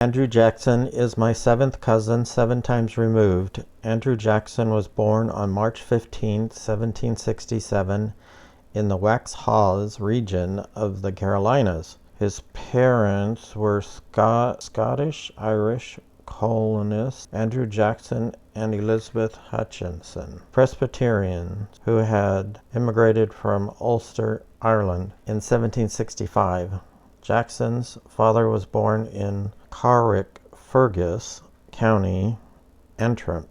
Andrew Jackson is my seventh cousin, 7 times removed. Andrew Jackson was born on March 15, 1767, in the Waxhaws region of the Carolinas. His parents were Scottish-Irish colonists Andrew Jackson and Elizabeth Hutchinson, Presbyterians who had immigrated from Ulster, Ireland in 1765. Jackson's father was born in Carrickfergus, County Antrim,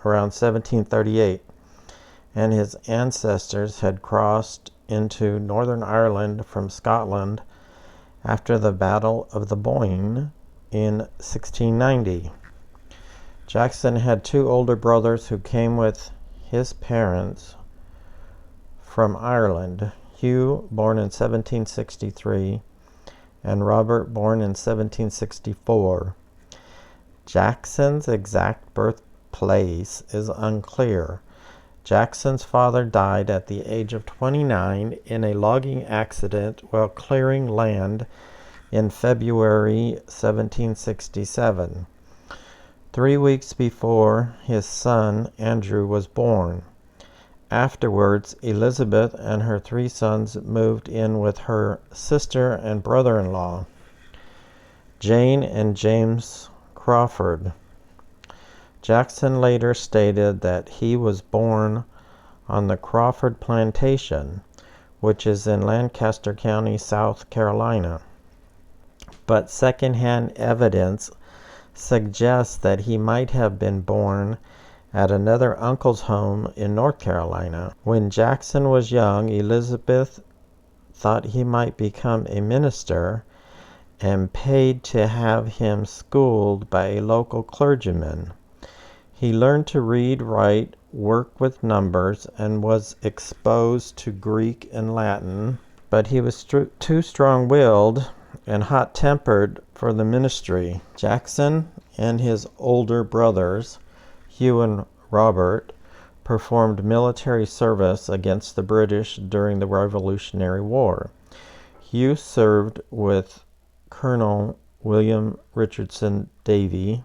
around 1738, and his ancestors had crossed into Northern Ireland from Scotland after the Battle of the Boyne in 1690. Jackson had 2 older brothers who came with his parents from Ireland, Hugh, born in 1763, and Robert, born in 1764. Jackson's exact birthplace is unclear. Jackson's father died at the age of 29 in a logging accident while clearing land in February 1767, 3 weeks before his son Andrew was born. Afterwards, Elizabeth and her 3 sons moved in with her sister and brother-in-law, Jane and James Crawford. Jackson later stated that he was born on the Crawford Plantation, which is in Lancaster County, South Carolina. But second-hand evidence suggests that he might have been born at another uncle's home in North Carolina. When Jackson was young, Elizabeth thought he might become a minister and paid to have him schooled by a local clergyman. He learned to read, write, work with numbers, and was exposed to Greek and Latin, but he was too strong-willed and hot-tempered for the ministry. Jackson and his older brothers, Hugh and Robert, performed military service against the British during the Revolutionary War. Hugh served with Colonel William Richardson Davie,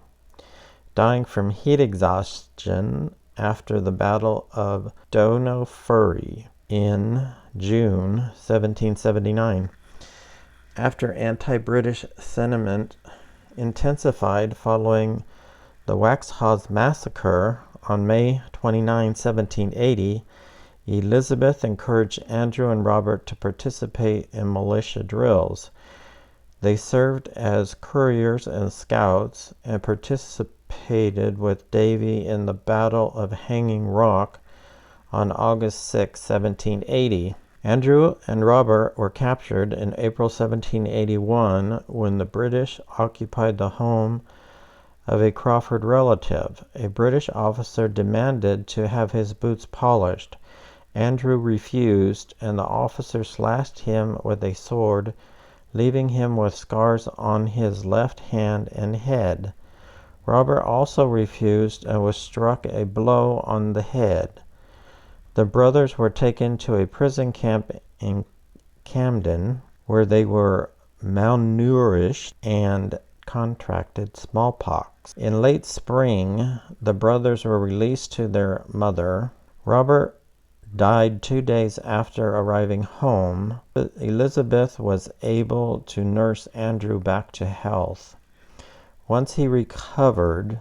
dying from heat exhaustion after the Battle of Donofuri in June 1779. After anti-British sentiment intensified following the Waxhaws Massacre on May 29, 1780, Elizabeth encouraged Andrew and Robert to participate in militia drills. They served as couriers and scouts and participated with Davie in the Battle of Hanging Rock on August 6, 1780. Andrew and Robert were captured in April 1781 when the British occupied the home of a Crawford relative. A British officer demanded to have his boots polished. Andrew refused, and the officer slashed him with a sword, leaving him with scars on his left hand and head. Robert also refused and was struck a blow on the head. The brothers were taken to a prison camp in Camden, where they were malnourished and contracted smallpox. In late spring, the brothers were released to their mother. Robert died 2 days after arriving home. Elizabeth was able to nurse Andrew back to health. Once he recovered,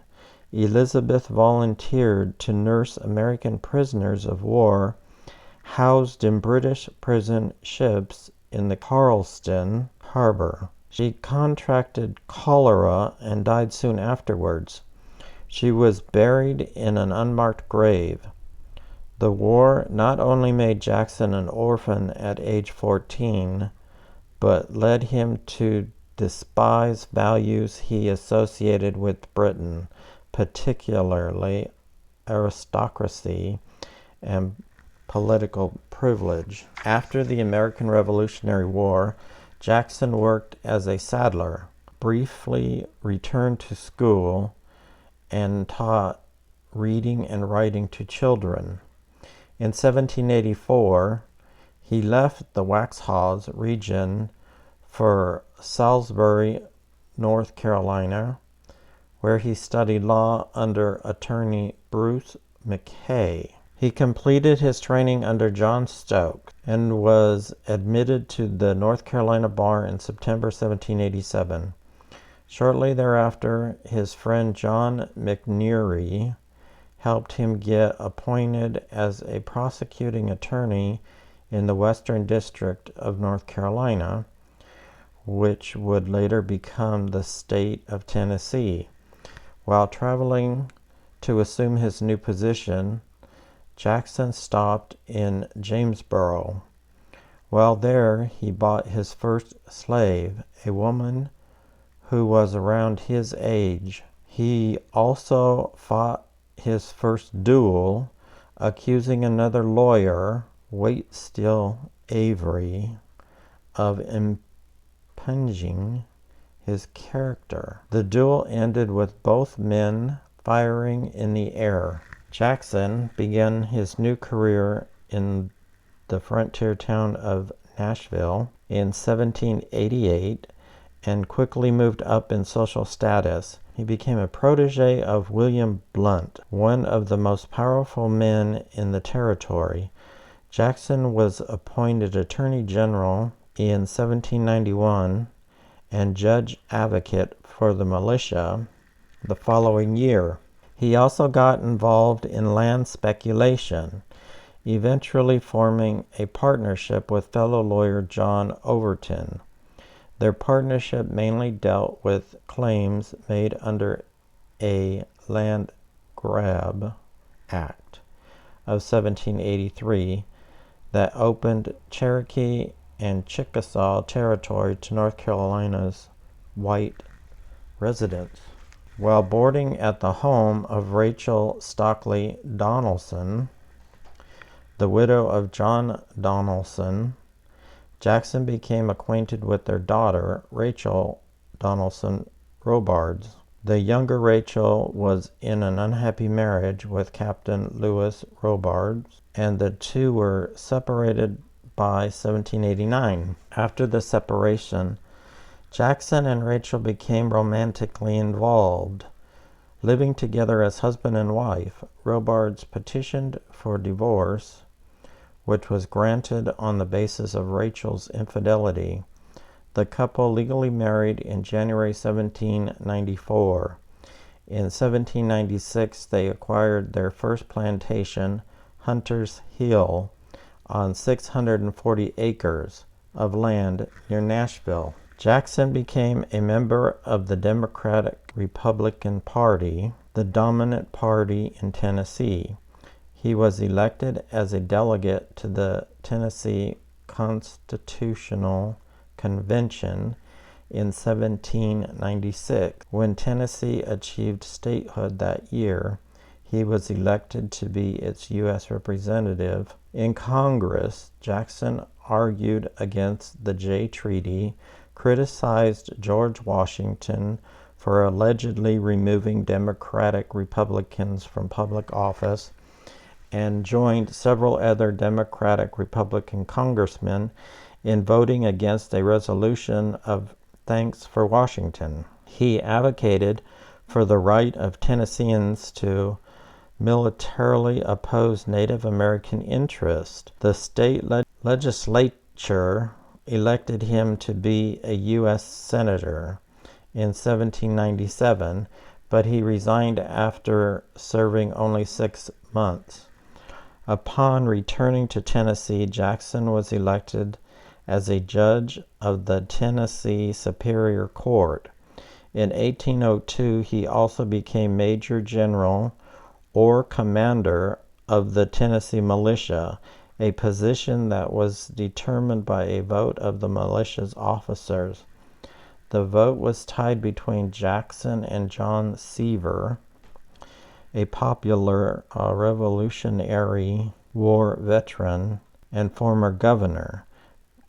Elizabeth volunteered to nurse American prisoners of war housed in British prison ships in the Charleston harbor. She contracted cholera and died soon afterwards. She was buried in an unmarked grave. The war not only made Jackson an orphan at age 14, but led him to despise values he associated with Britain, particularly aristocracy and political privilege. After the American Revolutionary War, Jackson worked as a saddler, briefly returned to school, and taught reading and writing to children. In 1784, he left the Waxhaws region for Salisbury, North Carolina, where he studied law under attorney Bruce McKay. He completed his training under John Stokes and was admitted to the North Carolina bar in September 1787. Shortly thereafter, his friend John McNeary helped him get appointed as a prosecuting attorney in the Western District of North Carolina, which would later become the state of Tennessee. While traveling to assume his new position, Jackson stopped in Jamesboro. While there, he bought his first slave, a woman who was around his age. He also fought his first duel, accusing another lawyer, Waitstill Avery, of impugning his character. The duel ended with both men firing in the air. Jackson began his new career in the frontier town of Nashville in 1788 and quickly moved up in social status. He became a protege of William Blount, one of the most powerful men in the territory. Jackson was appointed Attorney General in 1791 and Judge Advocate for the militia the following year. He also got involved in land speculation, eventually forming a partnership with fellow lawyer John Overton. Their partnership mainly dealt with claims made under a Land Grab Act of 1783 that opened Cherokee and Chickasaw territory to North Carolina's white residents. While boarding at the home of Rachel Stockley Donaldson, the widow of John Donaldson, Jackson became acquainted with their daughter, Rachel Donaldson Robards. The younger Rachel was in an unhappy marriage with Captain Lewis Robards, and the two were separated by 1789. After the separation, Jackson and Rachel became romantically involved. Living together as husband and wife, Robards petitioned for divorce, which was granted on the basis of Rachel's infidelity. The couple legally married in January 1794. In 1796, they acquired their first plantation, Hunter's Hill, on 640 acres of land near Nashville. Jackson became a member of the Democratic Republican Party, the dominant party in Tennessee. He was elected as a delegate to the Tennessee Constitutional Convention in 1796. When Tennessee achieved statehood that year, he was elected to be its U.S. representative. In Congress, Jackson argued against the Jay Treaty, criticized George Washington for allegedly removing Democratic Republicans from public office, and joined several other Democratic Republican congressmen in voting against a resolution of thanks for Washington. He advocated for the right of Tennesseans to militarily oppose Native American interests. The state legislature elected him to be a U.S. Senator in 1797, but he resigned after serving only 6 months. Upon returning to Tennessee, Jackson was elected as a judge of the Tennessee Superior Court. In 1802, he also became Major General or Commander of the Tennessee Militia, a position that was determined by a vote of the militia's officers. The vote was tied between Jackson and John Seaver, a popular Revolutionary War veteran and former governor,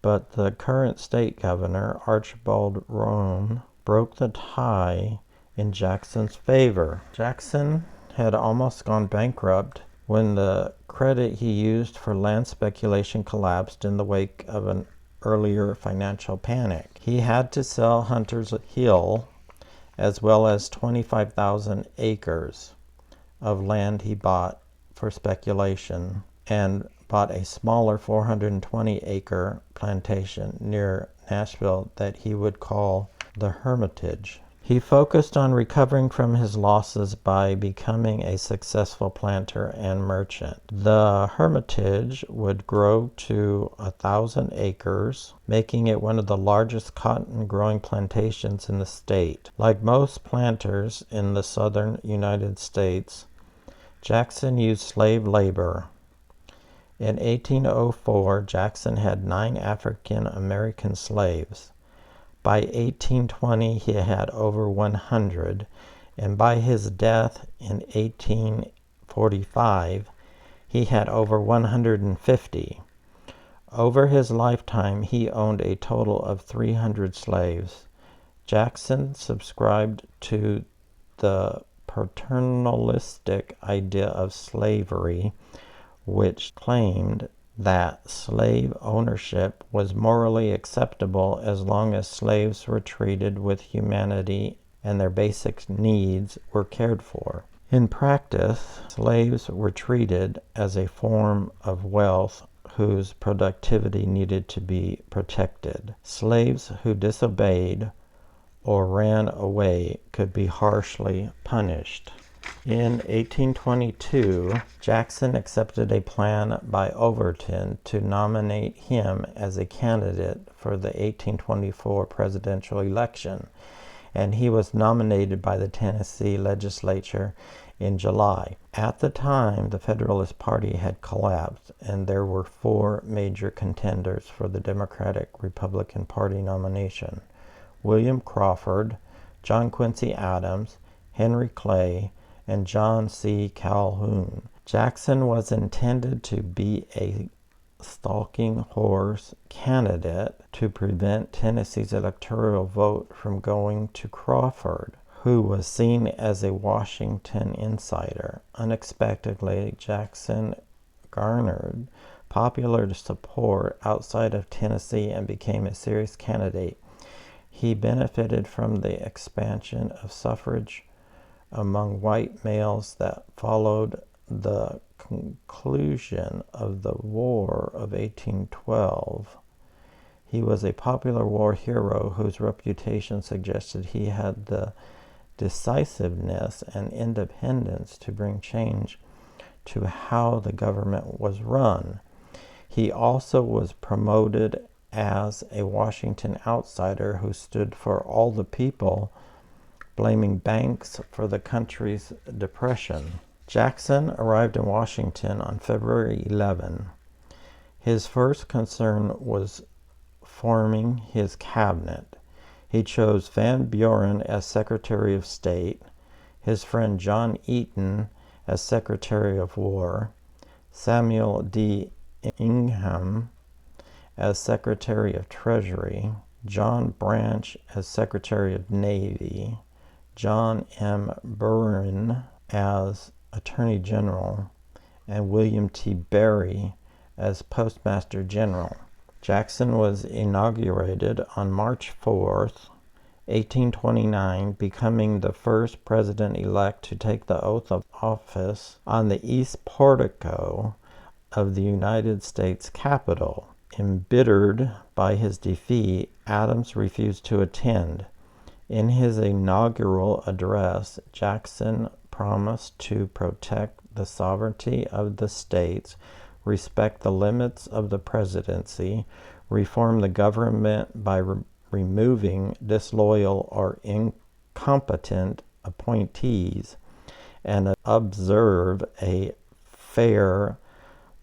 but the current state governor, Archibald Roane, broke the tie in Jackson's favor. Jackson had almost gone bankrupt when the credit he used for land speculation collapsed in the wake of an earlier financial panic. He had to sell Hunter's Hill as well as 25,000 acres of land he bought for speculation, and bought a smaller 420-acre plantation near Nashville that he would call the Hermitage. He focused on recovering from his losses by becoming a successful planter and merchant. The Hermitage would grow to 1,000 acres, making it one of the largest cotton growing plantations in the state. Like most planters in the southern United States, Jackson used slave labor. In 1804, Jackson had 9 African American slaves. By 1820, he had over 100, and by his death in 1845, he had over 150. Over his lifetime, he owned a total of 300 slaves. Jackson subscribed to the paternalistic idea of slavery, which claimed that slave ownership was morally acceptable as long as slaves were treated with humanity and their basic needs were cared for. In practice, slaves were treated as a form of wealth whose productivity needed to be protected. Slaves who disobeyed or ran away could be harshly punished. In 1822, Jackson accepted a plan by Overton to nominate him as a candidate for the 1824 presidential election, and he was nominated by the Tennessee legislature in July. At the time, the Federalist Party had collapsed, and there were 4 major contenders for the Democratic-Republican Party nomination: William Crawford, John Quincy Adams, Henry Clay, and John C. Calhoun. Jackson was intended to be a stalking horse candidate to prevent Tennessee's electoral vote from going to Crawford, who was seen as a Washington insider. Unexpectedly, Jackson garnered popular support outside of Tennessee and became a serious candidate. He benefited from the expansion of suffrage among white males that followed the conclusion of the War of 1812. He was a popular war hero whose reputation suggested he had the decisiveness and independence to bring change to how the government was run. He also was promoted as a Washington outsider who stood for all the people, blaming banks for the country's depression. Jackson arrived in Washington on February 11. His first concern was forming his cabinet. He chose Van Buren as Secretary of State, his friend John Eaton as Secretary of War, Samuel D. Ingham as Secretary of Treasury, John Branch as Secretary of Navy, John M. Burrin as Attorney General, and William T. Berry as Postmaster General. Jackson was inaugurated on March 4th, 1829, becoming the first president-elect to take the oath of office on the east portico of the United States Capitol. Embittered by his defeat, Adams refused to attend. In his inaugural address, Jackson promised to protect the sovereignty of the states, respect the limits of the presidency, reform the government by removing disloyal or incompetent appointees, and observe a fair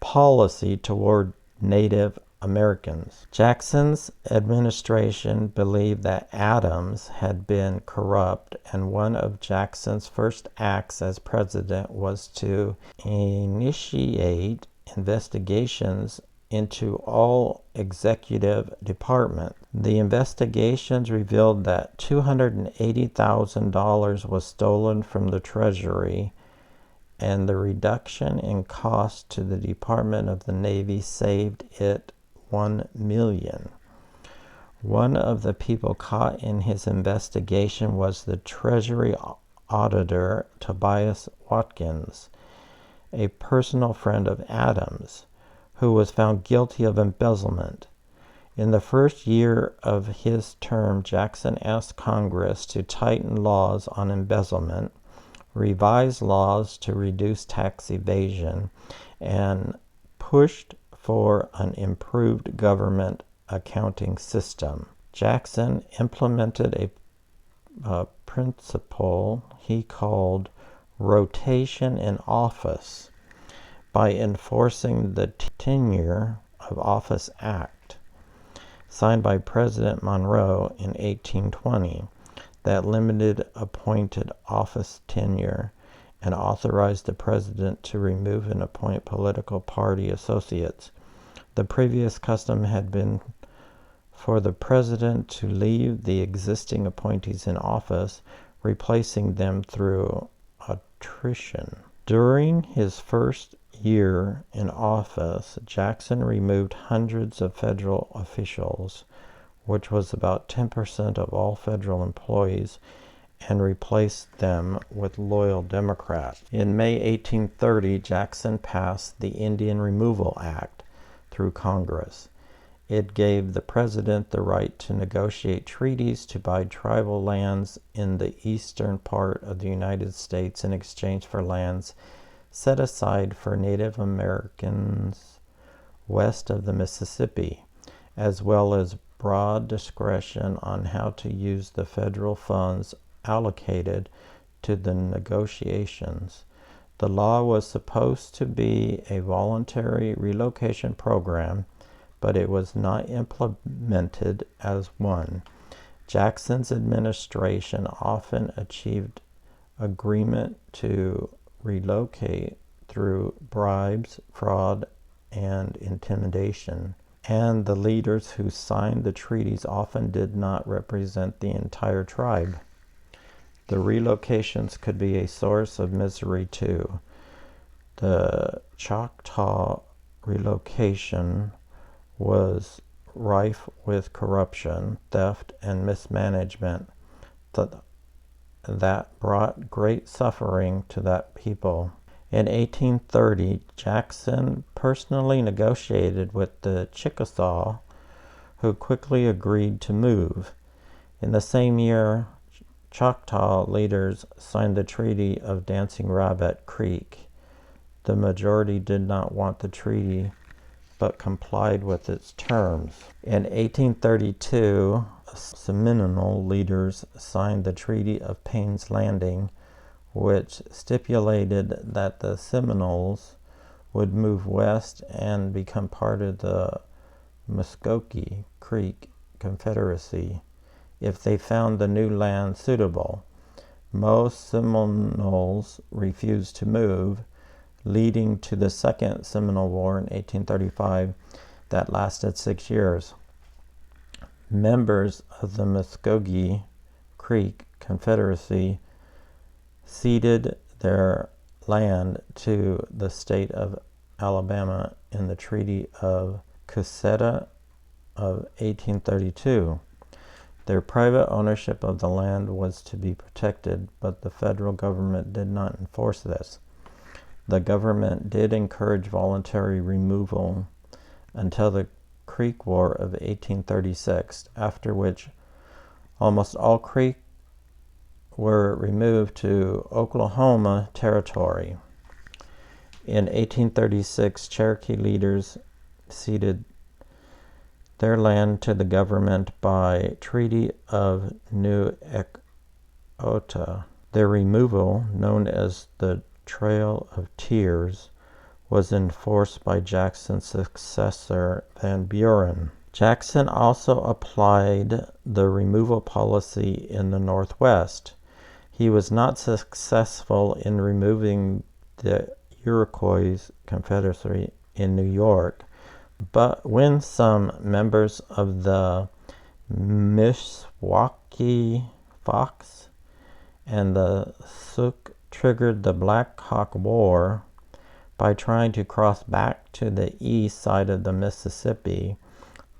policy toward Native Americans. Jackson's administration believed that Adams had been corrupt, and one of Jackson's first acts as president was to initiate investigations into all executive departments. The investigations revealed that $280,000 was stolen from the Treasury, and the reduction in cost to the Department of the Navy saved it $1 million. One of the people caught in his investigation was the Treasury Auditor Tobias Watkins, a personal friend of Adams, who was found guilty of embezzlement. In the first year of his term, Jackson asked Congress to tighten laws on embezzlement, revise laws to reduce tax evasion, and pushed for an improved government accounting system. Jackson implemented a principle he called rotation in office by enforcing the Tenure of Office Act, signed by President Monroe in 1820, that limited appointed office tenure and authorized the president to remove and appoint political party associates. The previous custom had been for the president to leave the existing appointees in office, replacing them through attrition. During his first year in office, Jackson removed hundreds of federal officials, which was about 10% of all federal employees, and replaced them with loyal Democrats. In May 1830, Jackson passed the Indian Removal Act through Congress. It gave the president the right to negotiate treaties to buy tribal lands in the eastern part of the United States in exchange for lands set aside for Native Americans west of the Mississippi, as well as broad discretion on how to use the federal funds allocated to the negotiations. The law was supposed to be a voluntary relocation program, but it was not implemented as one. Jackson's administration often achieved agreement to relocate through bribes, fraud, and intimidation, and the leaders who signed the treaties often did not represent the entire tribe. The relocations could be a source of misery too. The Choctaw relocation was rife with corruption, theft, and mismanagement that brought great suffering to that people. In 1830, Jackson personally negotiated with the Chickasaw, who quickly agreed to move. In the same year, Choctaw leaders signed the Treaty of Dancing Rabbit Creek. The majority did not want the treaty, but complied with its terms. In 1832, Seminole leaders signed the Treaty of Payne's Landing, which stipulated that the Seminoles would move west and become part of the Muskogee Creek Confederacy if they found the new land suitable. Most Seminoles refused to move, leading to the Second Seminole War in 1835 that lasted 6 years. Members of the Muskogee Creek Confederacy ceded their land to the state of Alabama in the Treaty of Cusseta of 1832. Their private ownership of the land was to be protected, but the federal government did not enforce this. The government did encourage voluntary removal until the Creek War of 1836, after which almost all Creek were removed to Oklahoma Territory. In 1836, Cherokee leaders ceded their land to the government by Treaty of New Echota. Their removal, known as the Trail of Tears, was enforced by Jackson's successor, Van Buren. Jackson also applied the removal policy in the Northwest. He was not successful in removing the Iroquois Confederacy in New York, but when some members of the Meskwaki Fox and the Sioux triggered the Black Hawk War by trying to cross back to the east side of the Mississippi,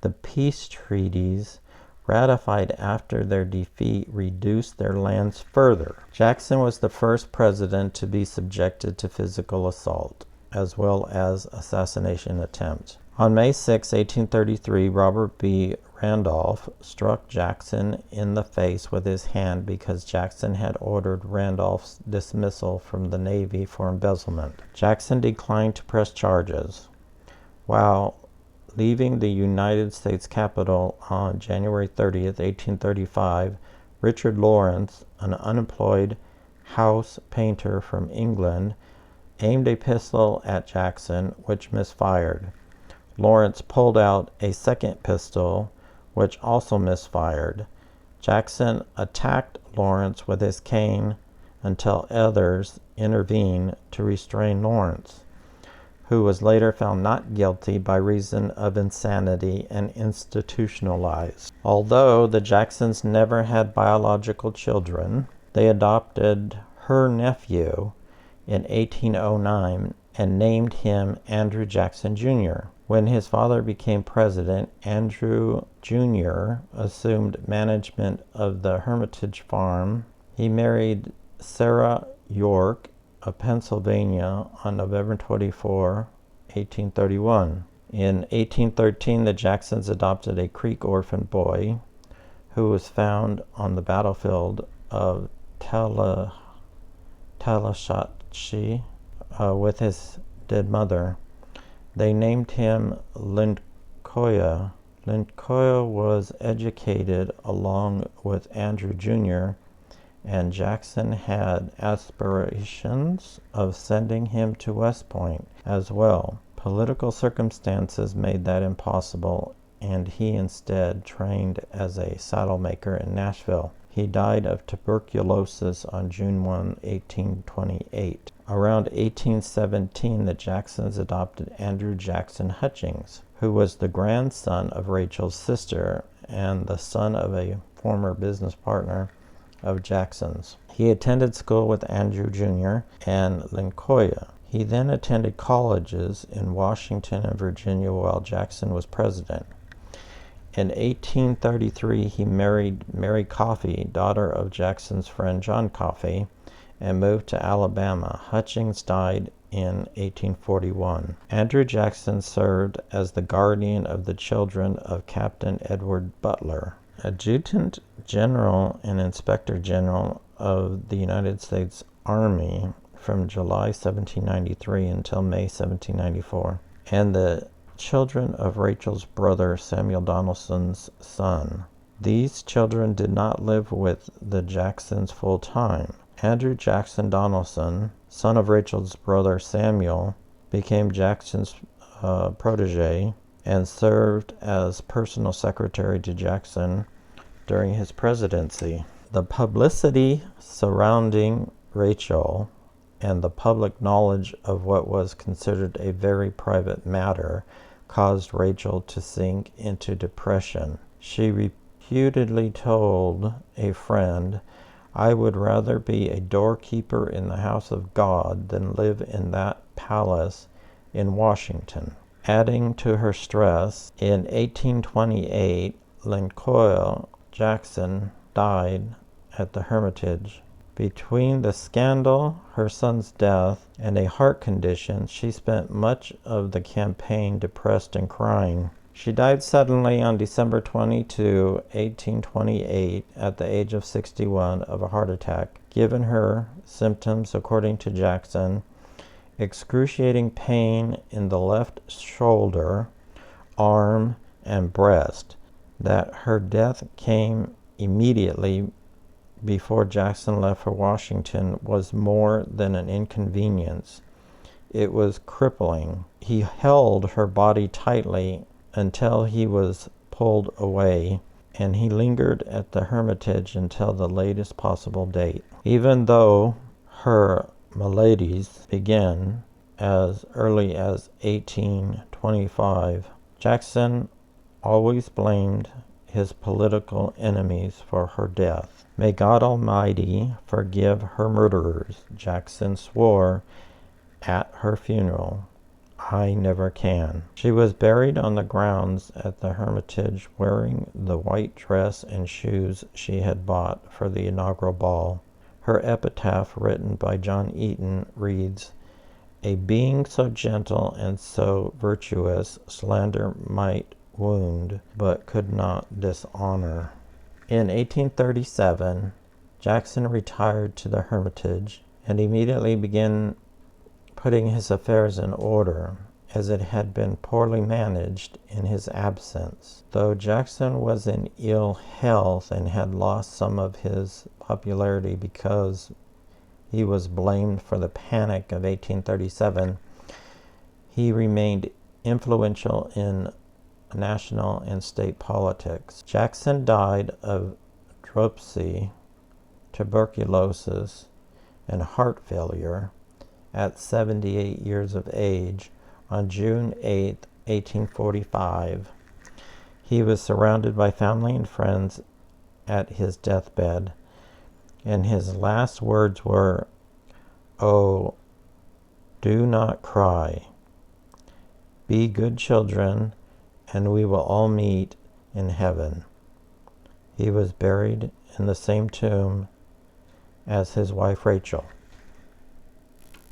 the peace treaties ratified after their defeat, reduced their lands further. Jackson was the first president to be subjected to physical assault, as well as assassination attempt. On May 6, 1833, Robert B. Randolph struck Jackson in the face with his hand because Jackson had ordered Randolph's dismissal from the Navy for embezzlement. Jackson declined to press charges. While leaving the United States Capitol on January 30, 1835, Richard Lawrence, an unemployed house painter from England, aimed a pistol at Jackson, which misfired. Lawrence pulled out a second pistol, which also misfired. Jackson attacked Lawrence with his cane until others intervened to restrain Lawrence, who was later found not guilty by reason of insanity and institutionalized. Although the Jacksons never had biological children, they adopted her nephew in 1809 and named him Andrew Jackson Jr. When his father became president, Andrew Jr. assumed management of the Hermitage farm. He married Sarah York of Pennsylvania on November 24, 1831. In 1813, the Jacksons adopted a Creek orphan boy who was found on the battlefield of Talashachi with his dead mother. They named him Lincoln. Lincoln was educated along with Andrew Jr., and Jackson had aspirations of sending him to West Point as well. Political circumstances made that impossible, and he instead trained as a saddle maker in Nashville. He died of tuberculosis on June 1, 1828. Around 1817, the Jacksons adopted Andrew Jackson Hutchings, who was the grandson of Rachel's sister and the son of a former business partner of Jackson's. He attended school with Andrew Jr. and Lincoln. He then attended colleges in Washington and Virginia while Jackson was president. In 1833, he married Mary Coffey, daughter of Jackson's friend John Coffey, and moved to Alabama. Hutchings died in 1841. Andrew Jackson served as the guardian of the children of Captain Edward Butler, Adjutant General and Inspector General of the United States Army from July 1793 until May 1794, and the children of Rachel's brother Samuel Donaldson's son. These children did not live with the Jacksons full time. Andrew Jackson Donaldson, son of Rachel's brother Samuel, became Jackson's protege and served as personal secretary to Jackson during his presidency. The publicity surrounding Rachel and the public knowledge of what was considered a very private matter caused Rachel to sink into depression. She reputedly told a friend, "I would rather be a doorkeeper in the house of God than live in that palace in Washington." Adding to her stress, in 1828, Lincoln Jackson died at the Hermitage. Between the scandal, her son's death, and a heart condition, she spent much of the campaign depressed and crying. She died suddenly on December 22, 1828, at the age of 61, of a heart attack. Given her symptoms, according to Jackson, excruciating pain in the left shoulder, arm, and breast, that her death came immediately before Jackson left for Washington was more than an inconvenience. It was crippling. He held her body tightly until he was pulled away, and he lingered at the Hermitage until the latest possible date. Even though her maladies began as early as 1825, Jackson always blamed his political enemies for her death. "May God Almighty forgive her murderers," Jackson swore at her funeral. I never can. She was buried on the grounds at the Hermitage wearing the white dress and shoes she had bought for the inaugural ball. Her epitaph, written by John Eaton, reads, "A being so gentle and so virtuous, slander might wound, but could not dishonor." In 1837, Jackson retired to the Hermitage and immediately began putting his affairs in order, as it had been poorly managed in his absence. Though Jackson was in ill health and had lost some of his popularity because he was blamed for the Panic of 1837, he remained influential in national and state politics. Jackson died of dropsy, tuberculosis, and heart failure at 78 years of age on June 8, 1845. He was surrounded by family and friends at his deathbed, and his last words were, "Oh, do not cry. Be good children, and we will all meet in heaven." He was buried in the same tomb as his wife Rachel.